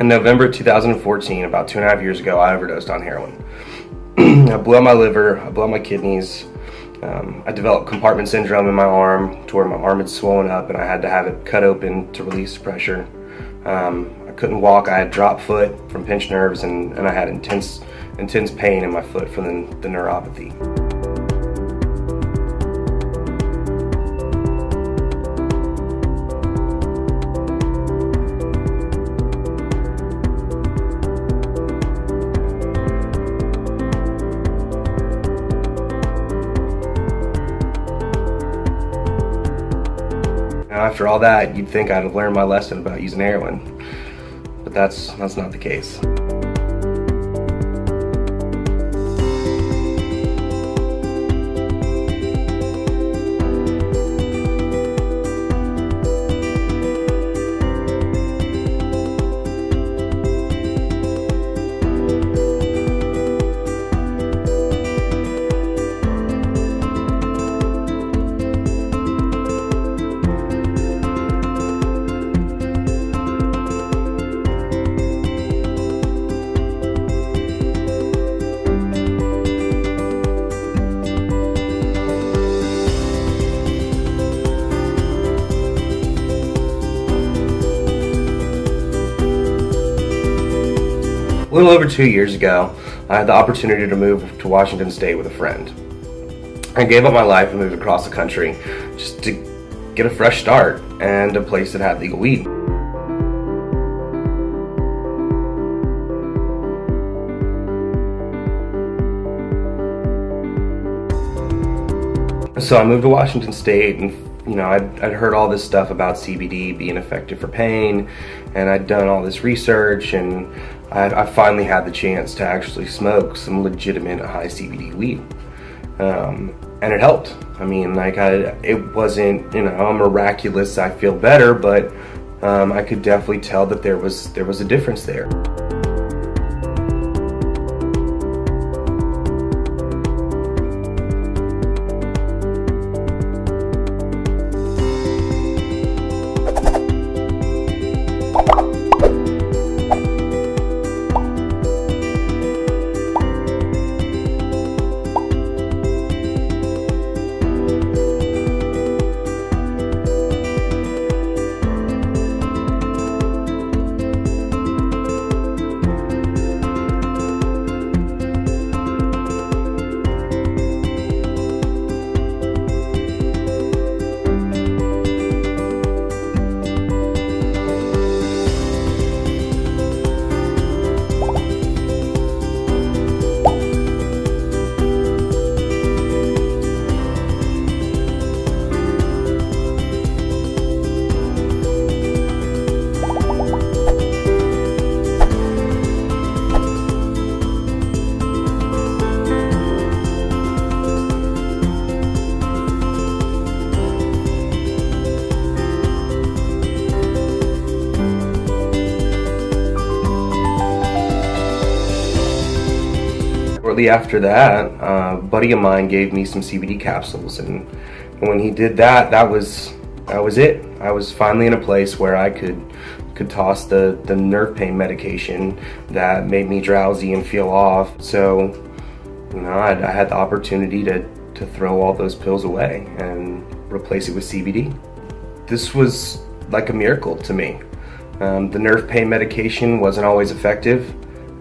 In November 2014, about 2.5 years ago, I overdosed on heroin. I blew out my liver, I blew out my kidneys. I developed compartment syndrome in my arm to where my arm had swollen up and I had to have it cut open to release pressure. I couldn't walk, I had drop foot from pinched nerves, and I had intense pain in my foot from the neuropathy. After all that, you'd think I'd have learned my lesson about using heroin, but that's not the case. A little over 2 years ago, I had the opportunity to move to Washington State with a friend. I gave up my life and moved across the country just to get a fresh start and a place that had legal weed. So I moved to Washington State, and I'd heard all this stuff about CBD being effective for pain, and I'd done all this research, and I finally had the chance to actually smoke some legitimate high CBD weed, and it helped. I mean, it wasn't miraculous. I feel better, but I could definitely tell that there was a difference there. Shortly after that, a buddy of mine gave me some CBD capsules, and when he did that, that was it. I was finally in a place where I could toss the nerve pain medication that made me drowsy and feel off. So, I had the opportunity to throw all those pills away and replace it with CBD. This was like a miracle to me. The nerve pain medication wasn't always effective.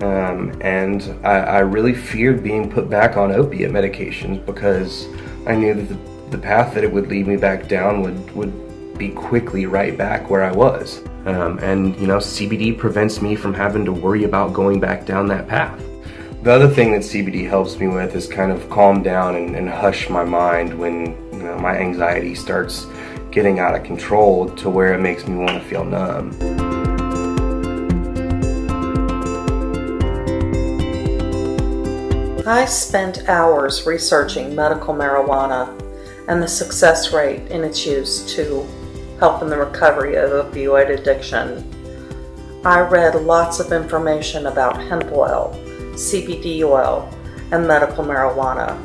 And I really feared being put back on opiate medications because I knew that the path that it would lead me back down would be quickly right back where I was. And CBD prevents me from having to worry about going back down that path. The other thing that CBD helps me with is kind of calm down and hush my mind when my anxiety starts getting out of control to where it makes me want to feel numb. I spent hours researching medical marijuana and the success rate in its use to help in the recovery of opioid addiction. I read lots of information about hemp oil, CBD oil, and medical marijuana.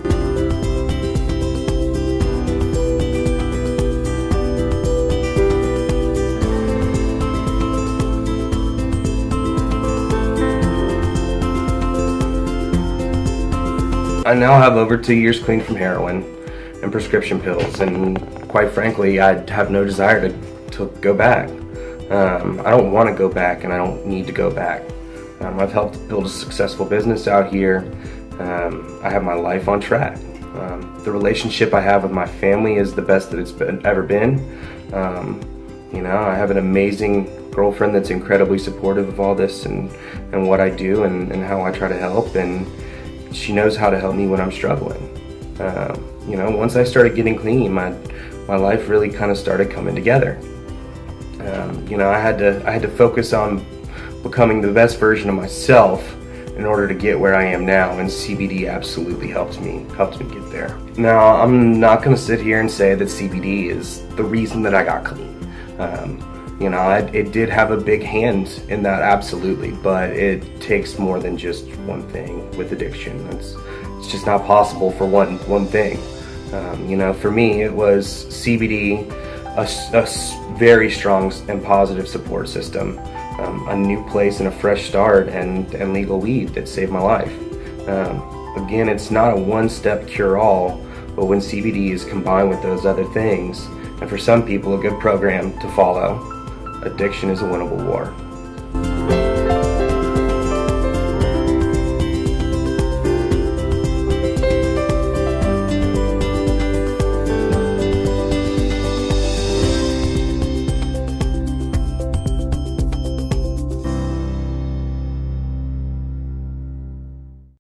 I now have over 2 years clean from heroin and prescription pills, and quite frankly, I have no desire to go back. I don't want to go back, and I don't need to go back. I've helped build a successful business out here. I have my life on track. The relationship I have with my family is the best that it's ever been. I have an amazing girlfriend that's incredibly supportive of all this and what I do and how I try to help, and she knows how to help me when I'm struggling. Once I started getting clean, my life really kind of started coming together. I had to focus on becoming the best version of myself in order to get where I am now, and CBD absolutely helped me get there. Now, I'm not going to sit here and say that CBD is the reason that I got clean. It did have a big hand in that, absolutely, but it takes more than just one thing with addiction. It's just not possible for one thing. For me, it was CBD, a very strong and positive support system, a new place and a fresh start, and legal weed that saved my life. Again, it's not a one-step cure-all, but when CBD is combined with those other things, and for some people a good program to follow, addiction is a winnable war.